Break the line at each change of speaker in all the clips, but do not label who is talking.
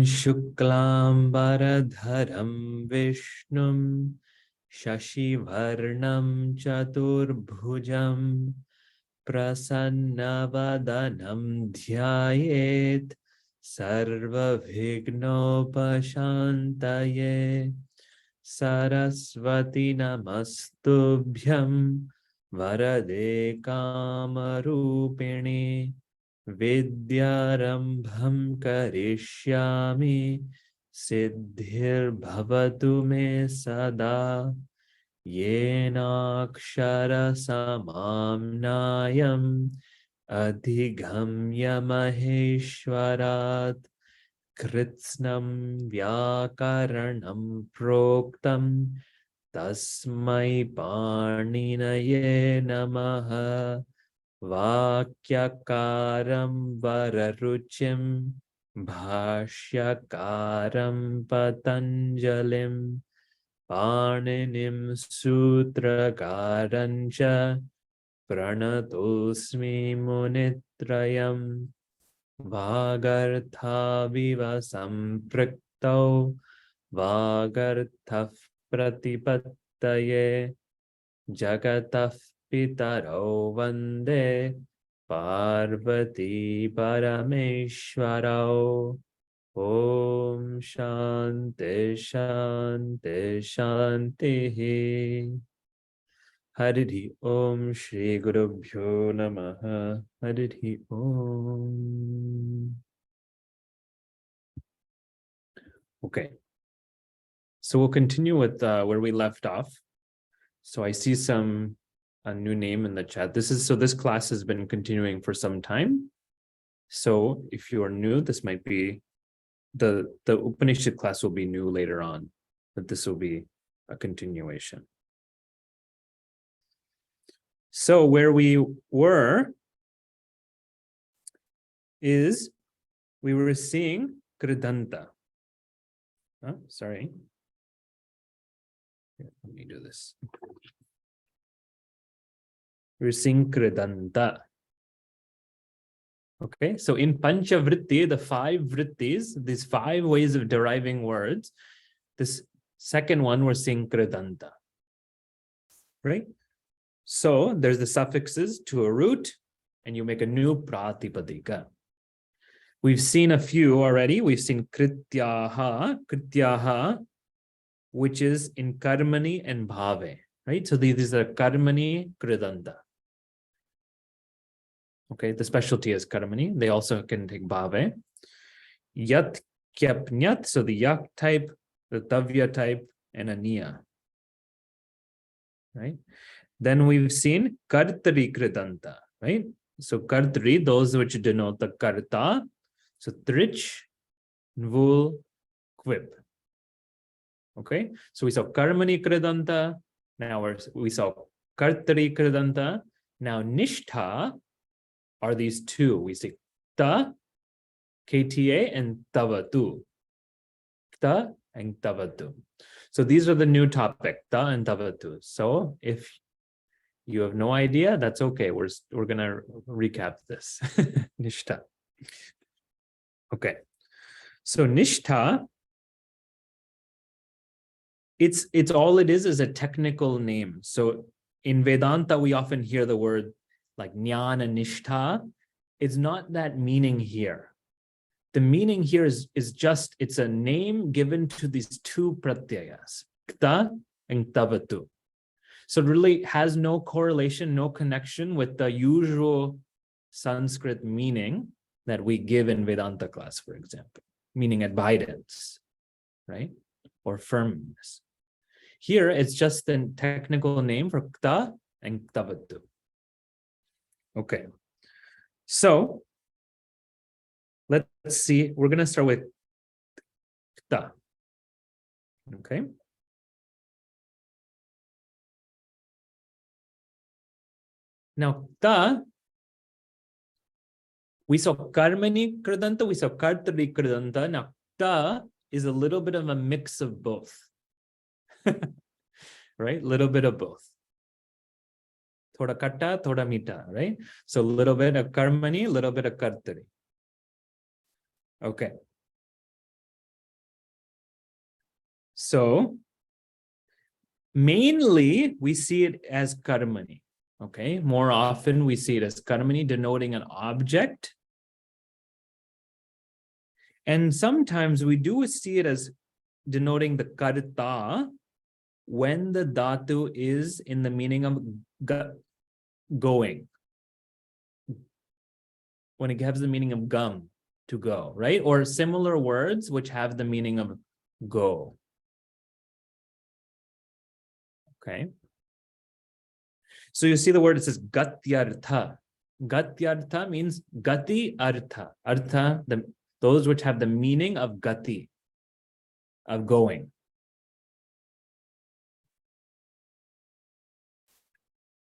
Shuklam Vishnum Shashivarnam Chaturbhujam Prasannavadanam Dhyayet Sarva Vignopashantaye Saraswati Namastubhyam Varade Kamarupini Vidyarambham Karishyami Siddhir Bhavatu Me Sada Yenakshara Samamnayam Adhigamya Maheshwarat Kritsnam Vyakaranam Proktam Tasmai Paninaye Namaha Vakyakaram Vararuchim Bhashyakaram Patanjalim Paninim Sutrakarancha Pranatosmi Munitrayam Vagartha Viva Sampraktau Vagartha Pratipattaye Jagatah Pitaro Vande Parvati Parameshwarao Om Shanti Shanti Shanti Hari Om Shri Gurubhyo Namaha Hari Om. Okay, so we'll continue with where we left off. So I see a new name in the chat. This class has been continuing for some time. So if you are new, this might be the Upanishad class will be new later on, but this will be a continuation. So where we were is we were seeing Kṛdanta. Oh, sorry. Here, let me do this. We're seeing Kṛdanta. Okay, so in Panchavritti, the 5 vrittis, these 5 ways of deriving words, this second one we're seeing Kṛdanta. Right? So there's the suffixes to a root, and you make a new pratipadika. We've seen a few already. We've seen krityaha, which is in karmani and bhave. Right? So these are karmani Kṛdanta. Okay, the specialty is karmani. They also can take bhave. Yat kyapnyat, so the yak type, the tavya type, and a niya. Right? Then we've seen kartari Kṛdanta, right? So kartari, those which denote the karta. So trich, nvul, quip. Okay, so we saw karmani Kṛdanta. Now we saw kartari Kṛdanta. Now nishtha are these 2. We see kta, kta, and tavatu. Kta and tavatu. So these are the new topic, ta and tavatu. So if you have no idea, that's okay. We're gonna recap this. Nishtha. Okay. So nishtha, it's all it is a technical name. So in Vedanta, we often hear the word like jnana nishtha. It's not that meaning here. The meaning here is just, it's a name given to these 2 pratyayas, kta and tavatu. So it really has no correlation, no connection with the usual Sanskrit meaning that we give in Vedanta class, for example, meaning abidance, right? Or firmness. Here, it's just a technical name for kta and tavatu. Okay, so let's see. We're going to start with kta. Okay. Now, kta, we saw karmani Kṛdanta, we saw kartari Kṛdanta. Now, kta is a little bit of a mix of both. Right? Little bit of both. Thoda katta, thoda mita, right? So a little bit of karmani, a little bit of kartari. Okay. So mainly we see it as karmani. Okay, more often we see it as karmani, denoting an object. And sometimes we do see it as denoting the karta when the dhatu is in the meaning of going. When it has the meaning of gam, to go, right? Or similar words which have the meaning of go. Okay. So you see the word, it says gatyartha. Gatyartha means gati artha. Artha, those which have the meaning of gati, of going.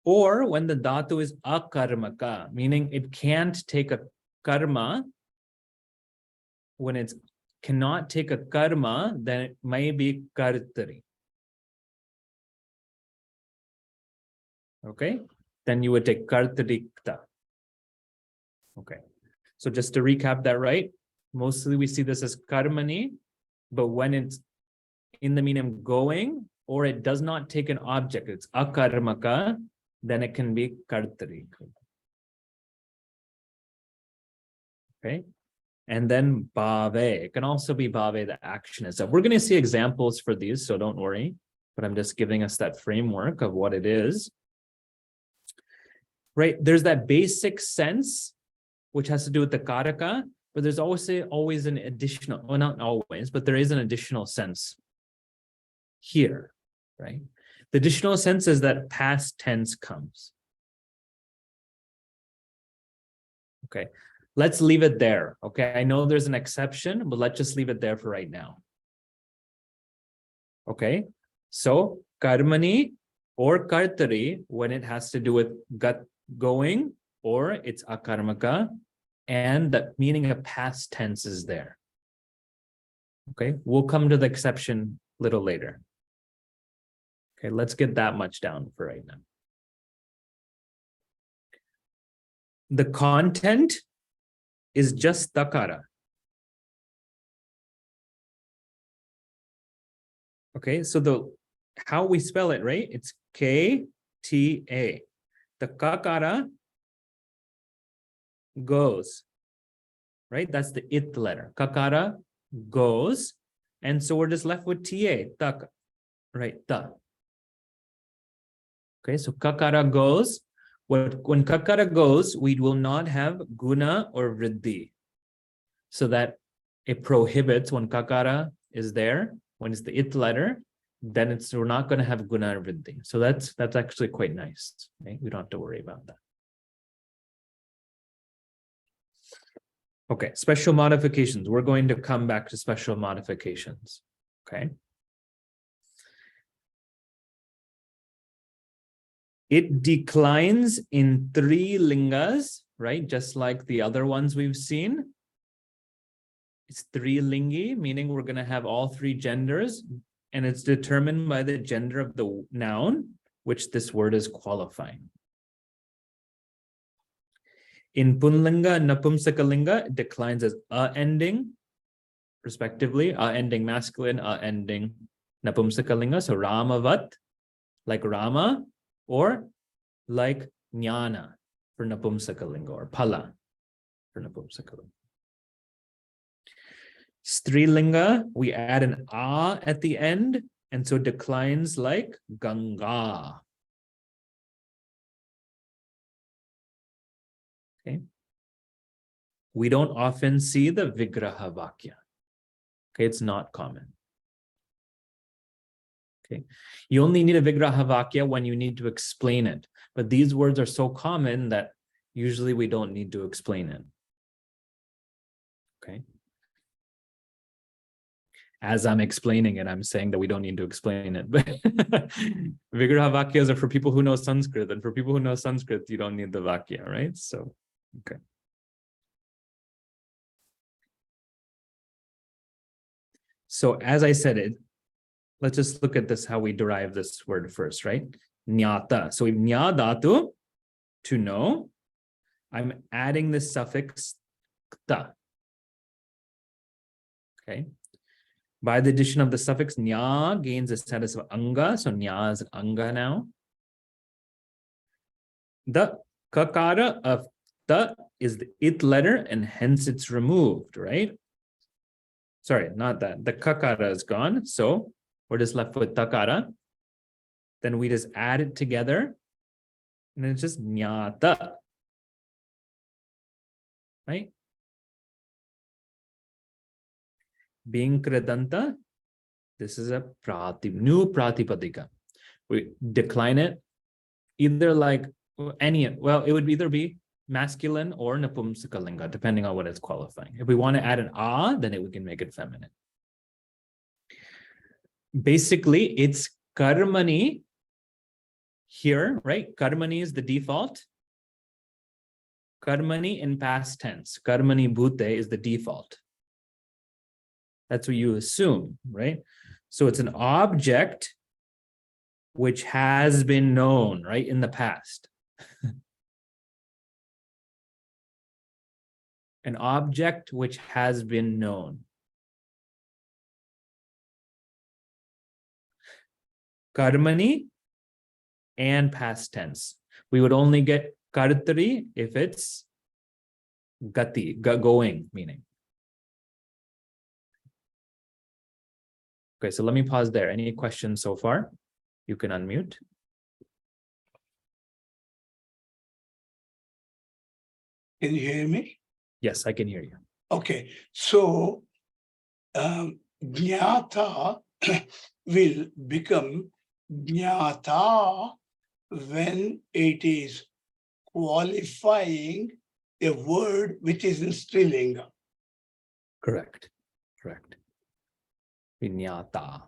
Or when the dhatu is akarmaka, meaning it can't take a karma. When it cannot take a karma, then it may be kartari. Okay, then you would take Kṛdanta Niṣṭhā. Okay, so just to recap that, right? Mostly we see this as karmani, but when it's in the meaning of going, or it does not take an object, it's akarmaka, then it can be kartari. Okay, and then bhave, it can also be bhave, the action itself. We're going to see examples for these, so don't worry, but I'm just giving us that framework of what it is. Right, there's that basic sense, which has to do with the karaka, but there's always an additional, well, not always, but there is an additional sense here, right? The additional sense is that past tense comes. Okay, let's leave it there. Okay, I know there's an exception, but let's just leave it there for right now. Okay, so karmani or kartari, when it has to do with going, or it's akarmaka, and the meaning of past tense is there. Okay, we'll come to the exception a little later. Okay, let's get that much down for right now. The content is just takara. Okay, so how we spell it, right? It's K-T-A. The kakara goes, right? That's the it letter. Kakara goes. And so we're just left with ta, taka, right? Ta. Okay, so kakara goes. When kakara goes, we will not have guna or vriddhi. So that it prohibits when kakara is there, when it's the it letter, then we're not going to have guna or vriddhi. So that's actually quite nice. Okay? We don't have to worry about that. Okay, special modifications. We're going to come back to special modifications. Okay. It declines in 3 lingas, right? Just like the other ones we've seen. It's 3 lingi, meaning we're going to have all 3 genders, and it's determined by the gender of the noun, which this word is qualifying. In Punlinga and Napumsakalinga, it declines as a ending, respectively, a ending masculine, a ending Napumsakalinga. So Ramavat, like Rama, or like Jnana for Napumsakalinga, or Phala for Napumsakalinga. Strilinga, we add an a at the end, and so declines like Ganga. Okay. We don't often see the Vigraha Vakya. Okay, it's not common. Okay, you only need a Vigraha Vakya when you need to explain it. But these words are so common that usually we don't need to explain it. Okay. As I'm explaining it, I'm saying that we don't need to explain it. But Vigraha Vakyas are for people who know Sanskrit, and for people who know Sanskrit, you don't need the Vakya, right? So, okay. So as I said, let's just look at this, how we derive this word first, right? Jnata. So jna dhatu, to know. I'm adding the suffix kta. Okay. By the addition of the suffix nya gains the status of anga. So nya is anga now. The kakara of ta is the it letter, and hence it's removed, right? Sorry, not that. The kakara is gone. So we're just left with takara. Then we just add it together, and it's just nyata, right? Being kṛdanta, this is a new pratipadika. We decline it, either like it would either be masculine or napumsakalinga, depending on what it's qualifying. If we want to add an a, then we can make it feminine. Basically, it's karmani here, right? Karmani is the default. Karmani in past tense. Karmani bhute is the default. That's what you assume, right? So it's an object which has been known, right, in the past. An object which has been known. Karmani and past tense. We would only get kartari if it's gati, going, meaning. Okay, so let me pause there. Any questions so far? You can unmute.
Can you hear me?
Yes, I can hear you.
Okay, so jnata will become jnata when it is qualifying a word which is in Strilinga.
Correct. Correct. Vinyata.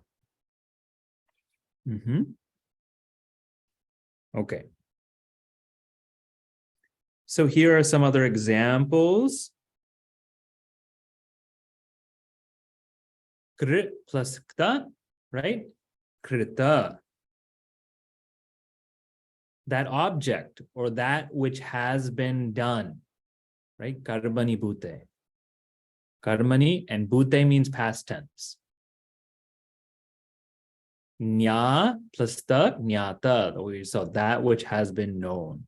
Okay. So here are some other examples. Kr plus kta, right? Krita. That object or that which has been done, right? Karmani bhute. Karmani and bhute means past tense. Nya plus ta, nyata. So that which has been known.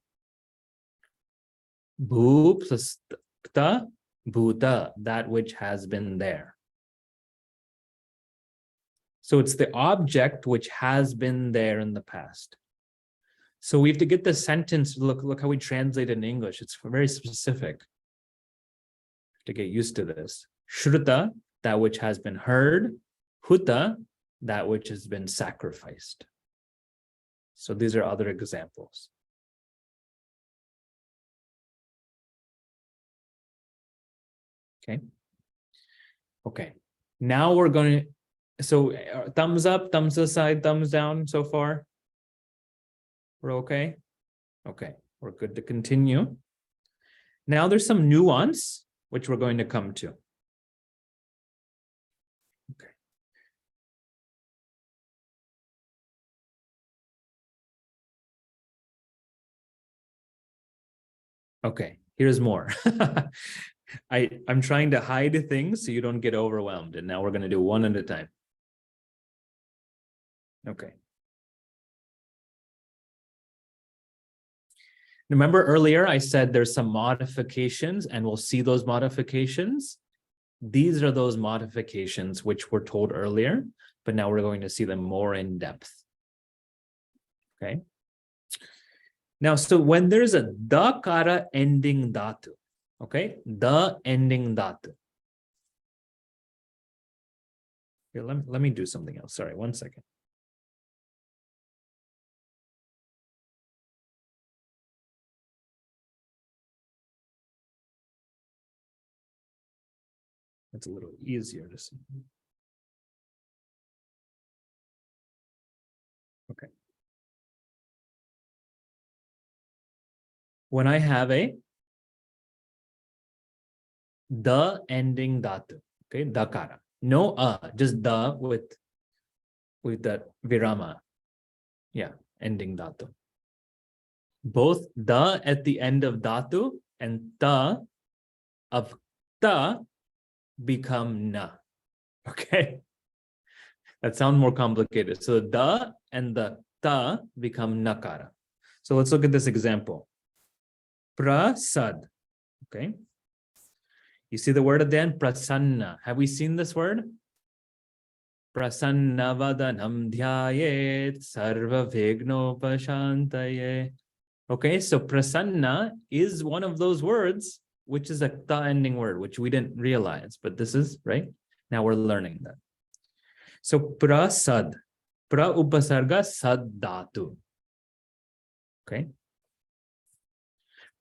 Bhu plus kta, bhuta, that which has been there. So it's the object which has been there in the past. So we have to get the sentence. Look how we translate it in English. It's very specific. To get used to this. Shruta, that which has been heard. Huta, that which has been sacrificed. So these are other examples. Okay. Okay. Now we're going to, so thumbs up, thumbs aside, thumbs down so far. We're okay? Okay, we're good to continue. Now there's some nuance, which we're going to come to. Okay. Okay, here's more. I'm trying to hide things so you don't get overwhelmed. And now we're going to do one at a time. Okay. Remember earlier I said there's some modifications and we'll see those modifications. These are those modifications which were told earlier, but now we're going to see them more in depth. Okay. Now, so when there's a dakara ending dhatu, okay, the ending dhatu. Here, let me do something else. Sorry, one second. It's a little easier to see. Okay. When I have a the ending dhatu, okay, dakara, no just the with that virama, yeah, ending dhatu. Both the at the end of dhatu and ta of ta become na. Okay. That sounds more complicated. So the da and the ta become nakara. So let's look at this example. Prasad. Okay. You see the word at the end? Prasanna. Have we seen this word? Prasanna vadanam dhyayet sarva vignopashantaye. Okay, so prasanna is one of those words, which is a ta ending word, which we didn't realize, but this is, right? Now we're learning that. So prasad, pra upasarga sad dhatu. Okay.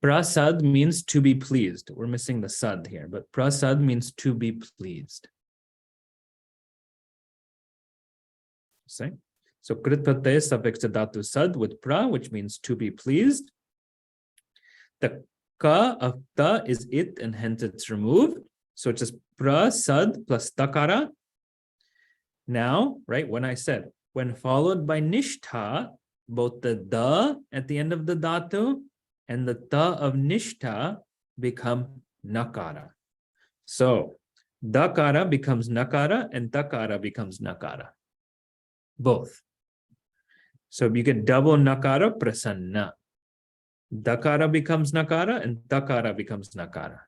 Prasad means to be pleased. We're missing the sad here, but prasad means to be pleased. See? So krit pratyaya suffix to dhatu sad with pra, which means to be pleased. The ka of ta is it, and hence it's removed. So it's just prasad plus takara. Now, right, when I said, when followed by nishtha, both the da at the end of the dhatu and the ta of nishtha become nakara. So dakara becomes nakara and takara becomes nakara. Both. So you get double nakara, prasanna. Dakara becomes nakara and takara becomes nakara.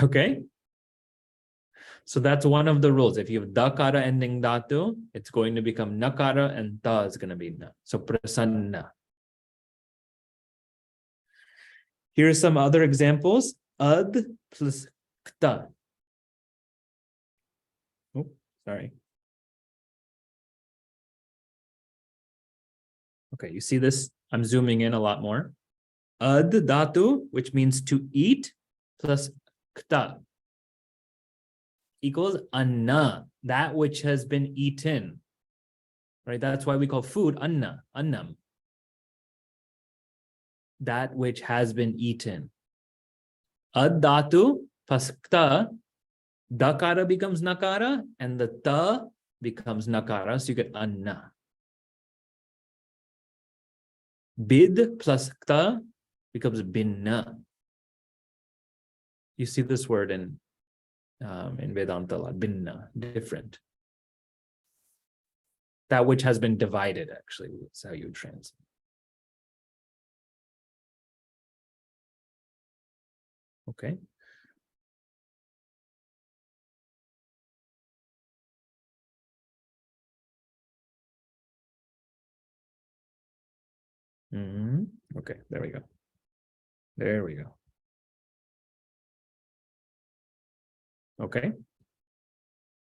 Okay? So that's one of the rules. If you have dakara ending dhatu, it's going to become nakara and ta is going to be na. So prasanna. Here are some other examples. Ad plus kta. Oh, sorry. Okay, you see this? I'm zooming in a lot more. Ad dhatu, which means to eat, plus kta equals anna, that which has been eaten. Right? That's why we call food anna, annam. That which has been eaten. Ad dhatu plus kta, dakara becomes nakara, and the ta becomes nakara, so you get anna. Bid plus kta becomes binna. You see this word in Vedanta a lot, binna, different. That which has been divided, actually, that's how you translate. Okay. Okay, there we go. There we go. Okay.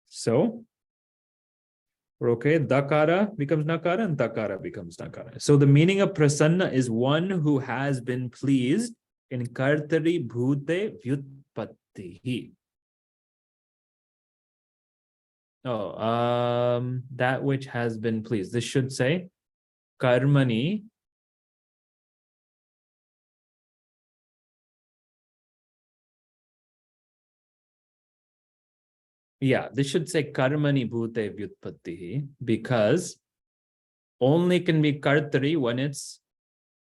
So we're okay. Dakara becomes nakara and takara becomes nakara. So the meaning of prasanna is one who has been pleased in kartari bhute vyutpattihi. Oh, that which has been pleased. This should say karmani. Yeah, this should say karmani bhute vyutpattihi, because only can be kartari when it's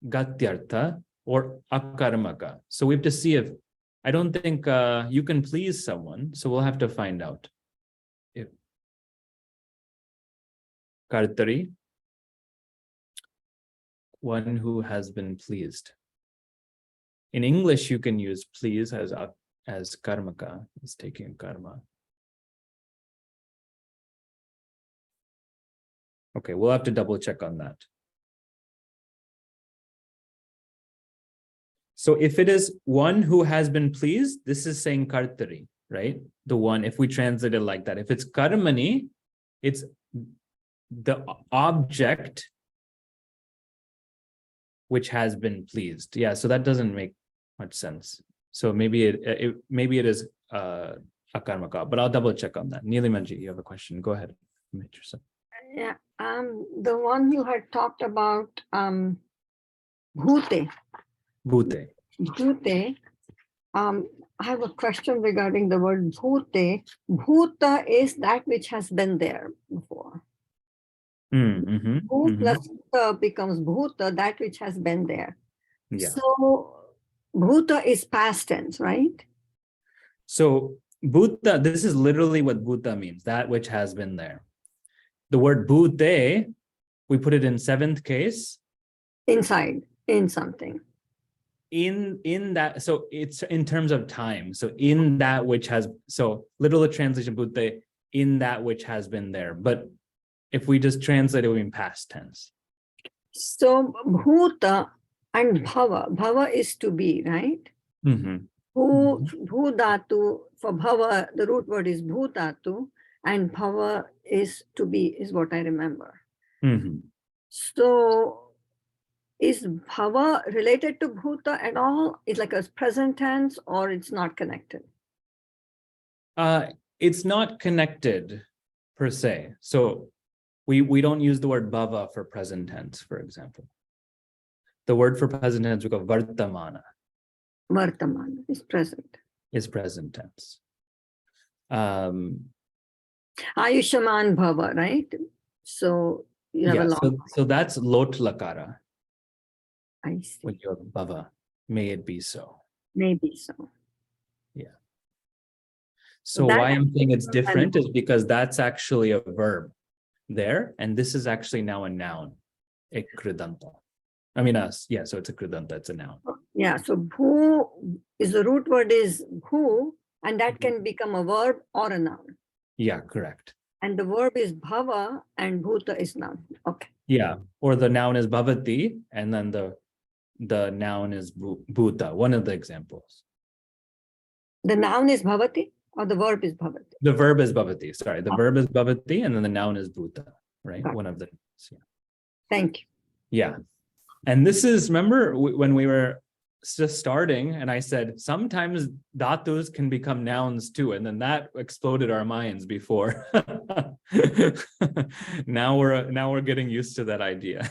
gatyartha or akarmaka. So we have to see if, I don't think you can please someone, so we'll have to find out. If kartari, one who has been pleased. In English, you can use please as karmaka, as taking karma. Okay, we'll have to double check on that. So if it is one who has been pleased, this is saying kartari, right? The one, if we translate it like that. If it's karmani, it's the object which has been pleased. Yeah, so that doesn't make much sense. So maybe it is akarmaka, but I'll double check on that. Neelimanji, you have a question. Go ahead.
Yeah, the one you had talked about, bhute.
Bhute.
Bhute. I have a question regarding the word bhute. Bhuta is that which has been there before. Bhu plus ta becomes bhuta, that which has been there. Yeah. So bhuta is past tense, right?
So Bhuta, this is literally what bhuta means, that which has been there. The word bhute, we put it in seventh case.
Inside, in something.
In that, so it's in terms of time. So in that which has, so literal translation bhute, in that which has been there. But if we just translate it, we mean past tense.
So bhuta and bhava. Bhava is to be, right?
Mm-hmm.
Bhu dhatu, for bhava, the root word is bhu dhatu, and bhava is to be, is what I remember.
Mm-hmm.
So is bhava related to bhuta at all? It's like a present tense, or it's not connected?
It's not connected per se. So we don't use the word bhava for present tense, for example. The word for present tense, we go vartamana.
Vartamana is present.
Is present tense.
Ayushaman bhava, right? So you have a long.
So that's lot lakara.
I see.
With your bhava, may it be so.
Maybe so.
Yeah. So why I'm saying it's different is because that's actually a verb there, and this is actually now a noun, a Kṛdanta. I mean, yeah, so it's a Kṛdanta, it's a noun.
Yeah, so bhu is the root word is bhu, and that can become a verb or a noun.
Yeah, correct.
And the verb is bhava and bhuta is noun. Okay.
Yeah, or the noun is bhavati, and then the noun is bhuta, one of the examples.
The noun is bhavati or the verb is bhavati?
The verb is bhavati, sorry. The verb is bhavati, and then the noun is bhuta, right?
Got
One of the, yeah.
Thank you.
Yeah. And this is, remember when we were just starting and I said, sometimes dhatus can become nouns too. And then that exploded our minds before. Now we're getting used to that idea.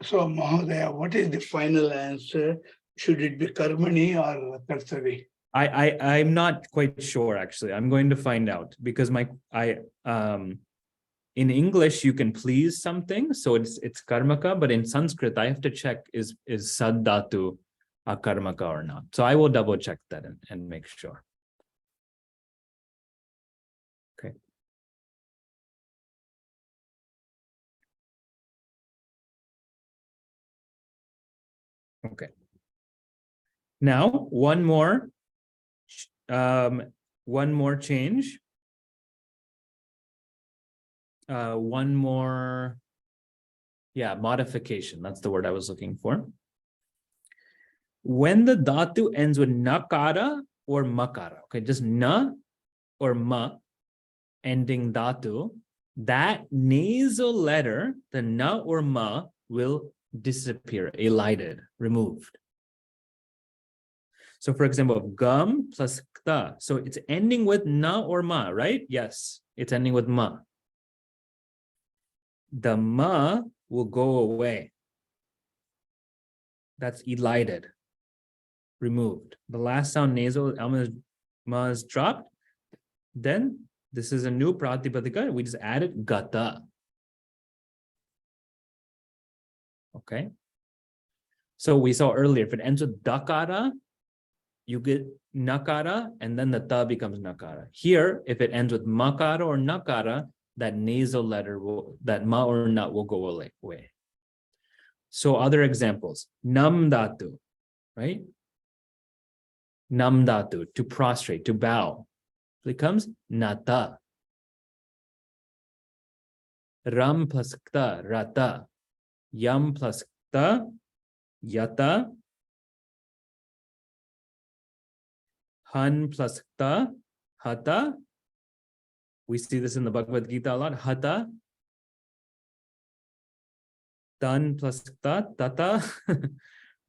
So Mahodaya, what is the final answer? Should it be karmani or kartari?
I'm not quite sure, actually. I'm going to find out because in English, you can please something, so it's karmaka, but in Sanskrit, I have to check is sad dhatu a karmaka or not. So I will double check that and make sure. Okay. Okay. Now, one more change. One more, modification. That's the word I was looking for. When the dhatu ends with nakara or makara, okay, just na or ma ending dhatu, that nasal letter, the na or ma, will disappear, elided, removed. So for example, gum plus kta. So it's ending with na or ma, right? Yes, it's ending with ma. The ma will go away. That's elided, removed. The last sound nasal ma is dropped. Then this is a new pratipadika. We just added gata. Okay. So we saw earlier, if it ends with dakara, you get nakara, and then the ta becomes nakara. Here, if it ends with makara or nakara, that nasal letter that ma or na will go away. So other examples, nam dhatu, right? Nam dhatu, to prostrate, to bow, becomes nata. Ram plus kta, rata. Yam plus kta, yata. Han plus kta, hata. We see this in the Bhagavad Gita a lot. Hata. Tan plus ta, tata.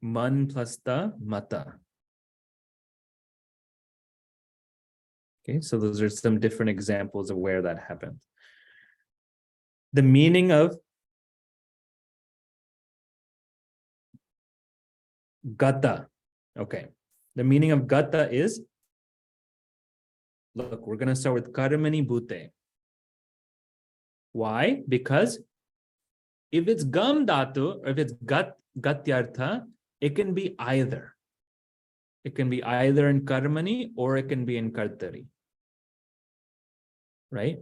Man plus ta, mata. Okay, so those are some different examples of where that happens. The meaning of gata. Okay, the meaning of gata is, look, we're going to start with karmani bhute. Why? Because if it's gam dhatu, or if it's gatyartha, it can be either. It can be either in karmani or it can be in kartari. Right?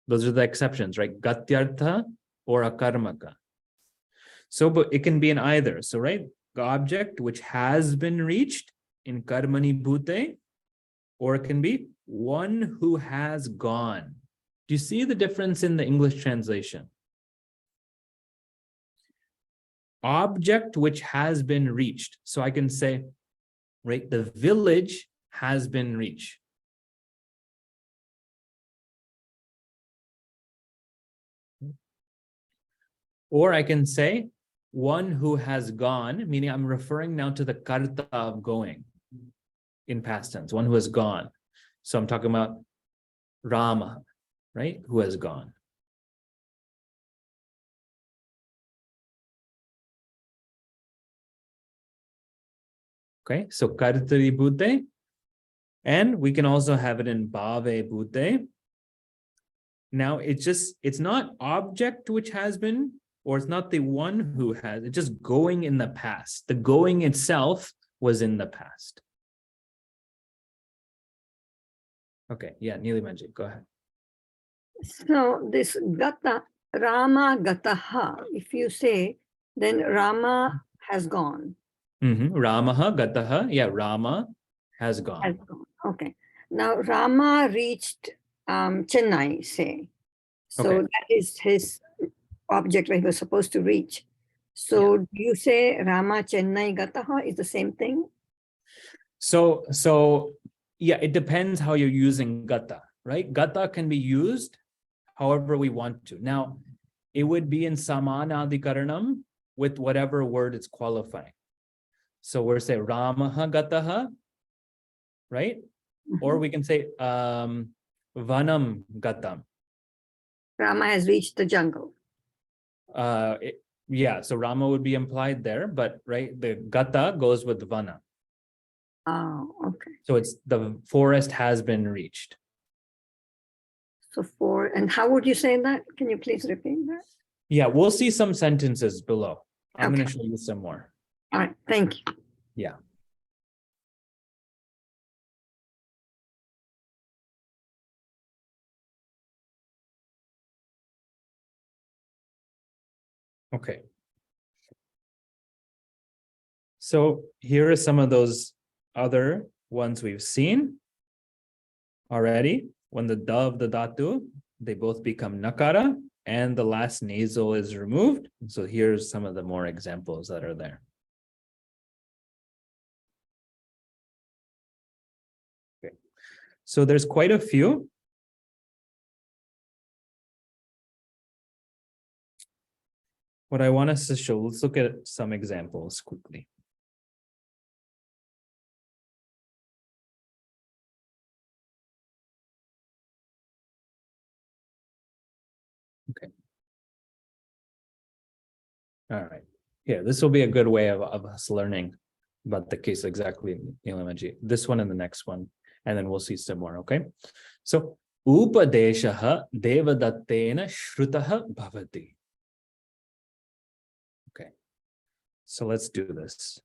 Those are the exceptions, right? Gatyartha or akarmaka. So, but it can be in either. So, right, the object which has been reached in karmani bhute, or it can be one who has gone. Do you see the difference in the English translation? Object which has been reached. So I can say, right, the village has been reached. Or I can say, one who has gone, meaning I'm referring now to the karta of going in past tense, one who has gone. So I'm talking about Rama, right, who has gone. Okay, so kartari bhute, and we can also have it in bhave bhute. Now it's not object which has been, or it's not the one who has, it's just going in the past. The going itself was in the past. Okay, yeah, Neelimanji, go ahead.
So this gata, Rama gataha, if you say, then Rama has gone.
Ramaha gataha, yeah, Rama has
Has
gone.
gone. Okay. Now Rama reached Chennai, say. So
Okay.
that is his object that he was supposed to reach. So do you say Rama Chennai gataha is the same thing?
So yeah, it depends how you're using gata, right? Gata can be used however we want to. Now, it would be in samanadikaranam with whatever word it's qualifying. So we're saying Ramaha gataha, right? Or we can say vanam gatam.
Rama has reached the jungle.
Yeah, so Rama would be implied there, but right, the gata goes with vana.
Oh, okay.
So it's the forest has been reached.
So and how would you say that? Can you please repeat that?
Yeah, we'll see some sentences below. I'm going to
Okay.
show you some more.
All right, thank you.
Yeah. Okay. So here are some of those other ones we've seen already. When the da of the dhatu, they both become nakara and the last nasal is removed. So here's some of the more examples that are there. Okay. So there's quite a few. What I want us to show, let's look at some examples quickly. Okay. All right. Here, this will be a good way of us learning about the case exactly, Neelimanji. This one and the next one, and then we'll see some more, okay? So, upadeshaha devadattena shrutaha bhavati. Okay. So let's do this.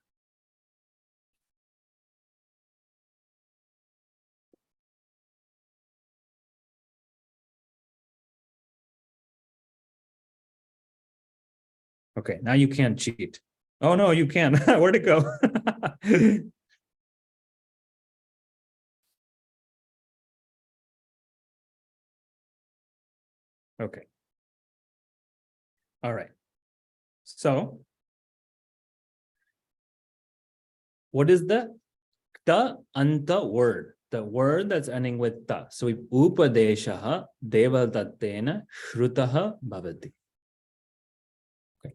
Okay, now you can't cheat. Oh no, you can. Where'd it go? Okay. All right. So, what is the kta anta word? The word that's ending with ta. So, upadeshaha devadattena shrutaha bhavati. Okay.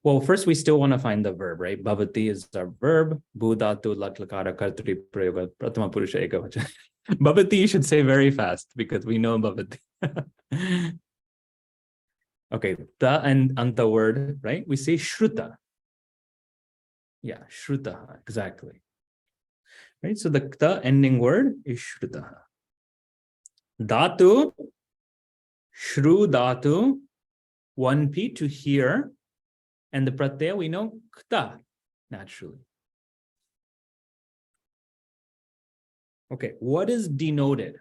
Well, first we still want to find the verb, right? Bhavati is our verb. Bhudatu latlakara kartri prayoga pratama purusha ekavachana. Bhavati you should say very fast because we know bhavati. Okay, the and anta word, right? We say shruta. Yeah, shruta, exactly. Right, so the kta ending word is shruta. Dhatu, shru dhatu, 1p to hear, and the pratyaya we know kta, naturally. Okay, what is denoted?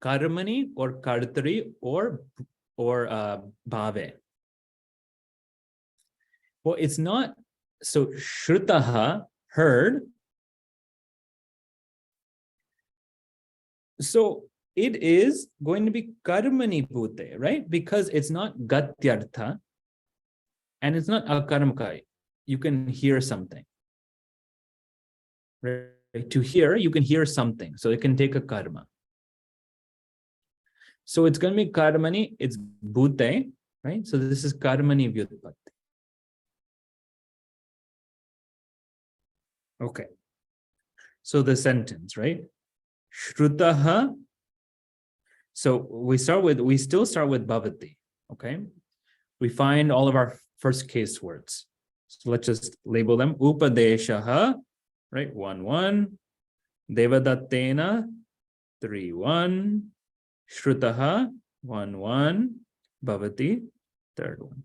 Karmani or kartari or bhave? Well, it's not. So shrutaha, heard. So it is going to be karmani bhute, right? Because it's not gatyartha and it's not akarmkai. You can hear something. Right? To hear, you can hear something. So it can take a karma. So it's going to be karmani, it's bhute, right? So this is karmani vyutpatti. Okay. So the sentence, right? Shrutaha. So we still start with bhavati, okay? We find all of our first case words. So let's just label them. Upadeshaha, right? 1-1. Devadattena, 3-1. Shrutaha, 1-1. Bhavati, third one.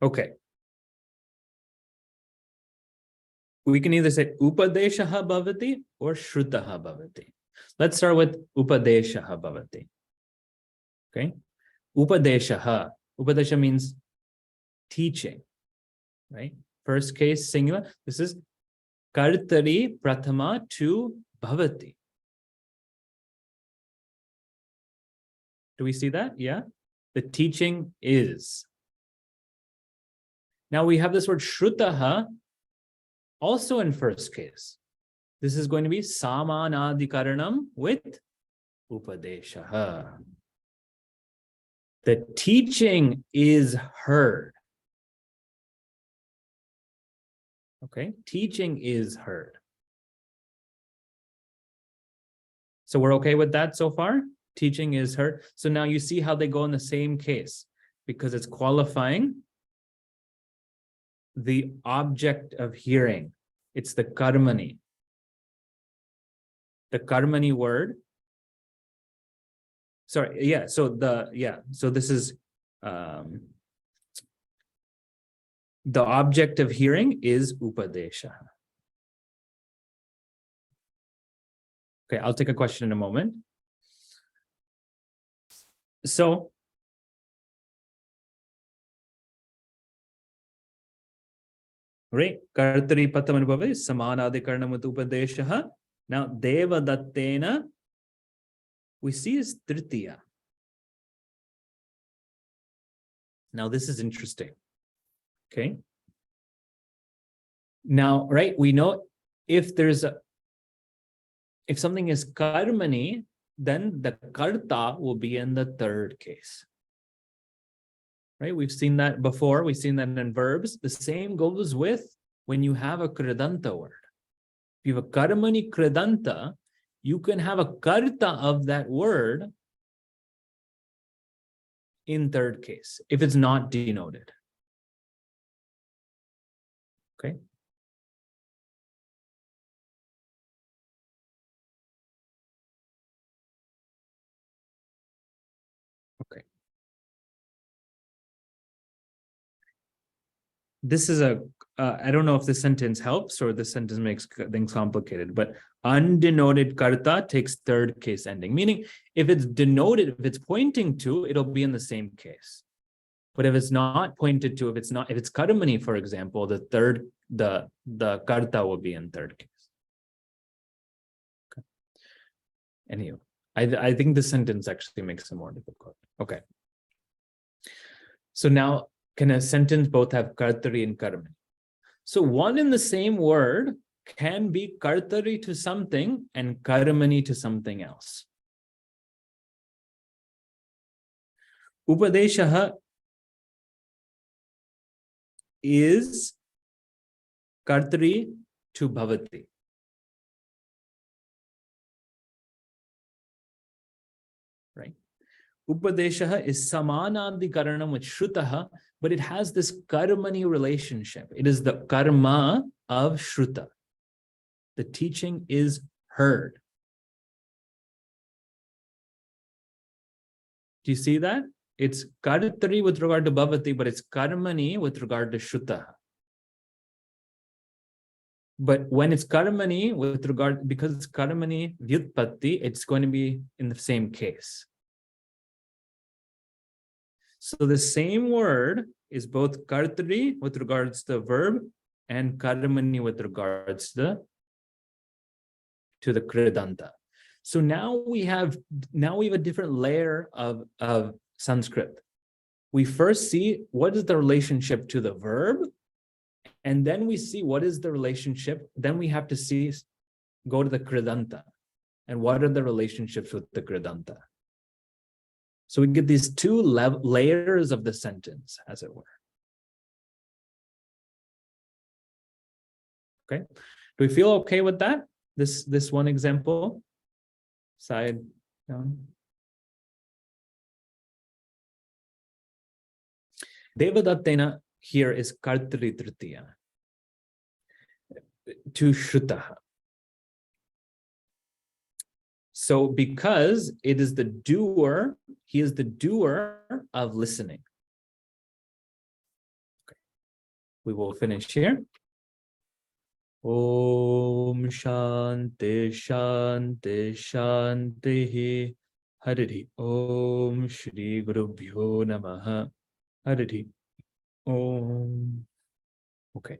Okay. We can either say upadeshaha bhavati or shrutaha bhavati. Let's start with upadeshaha bhavati. Okay. Upadeshaha. Upadesha means teaching, right? First case singular. This is kartari prathama to bhavati. Do we see that? Yeah. The teaching is. Now we have this word shrutaha also in first case. This is going to be samanadikaranam with upadeshaha. The teaching is heard. Okay, teaching is heard. So we're okay with that so far? Teaching is heard. So now you see how they go in the same case because it's qualifying the object of hearing. It's the karmani. The karmani word. Sorry, yeah. So this is the object of hearing is upadesha. Okay, I'll take a question in a moment. So right, kartari patam anubhave samanadikaranam upadesha. Now devadattena we see is tritiya. Now this is interesting. Okay. Now, right, we know if something is karmani, then the karta will be in the third case. Right? We've seen that before. We've seen that in verbs. The same goes with when you have a Kṛdanta word. If you have a karmani Kṛdanta, you can have a karta of that word in third case if it's not denoted. Okay. Okay. This is I don't know if this sentence helps or this sentence makes things complicated, but undenoted karta takes third case ending, meaning if it's denoted, if it's pointing to, it'll be in the same case. But if it's not pointed to, if it's karmani, for example, the karta will be in third case. Okay. Anyway, I think this sentence actually makes it more difficult. Okay. So now, can a sentence both have kartari and karmani? So one in the same word can be kartari to something and karmani to something else. Upadeshaha is kartari to bhavati. Right? Upadeshaha is samanadikaranam with shrutaha, but it has this karmani relationship. It is the karma of shruta. The teaching is heard. Do you see that? It's kartari with regard to bhavati, but it's karmani with regard to shruta. But when it's karmani with regard, because it's karmani vyutpatti, it's going to be in the same case. So the same word is both kartri with regards to the verb and karmani with regards to the Kṛdanta. So now we have a different layer of Sanskrit. We first see what is the relationship to the verb, and then we see what is the relationship. Then we have to go to the Kṛdanta, and what are the relationships with the Kṛdanta. So we get these two layers of the sentence, as it were. Okay, do we feel okay with that? This one example, side down. Devadattena here is kartri tritiya to shrutaha. So because it is the doer, he is the doer of listening. Okay. We will finish here. Om Shanti Shanti Shanti Hari Om Shri Guru Bhyo Namaha Hari Om. Okay.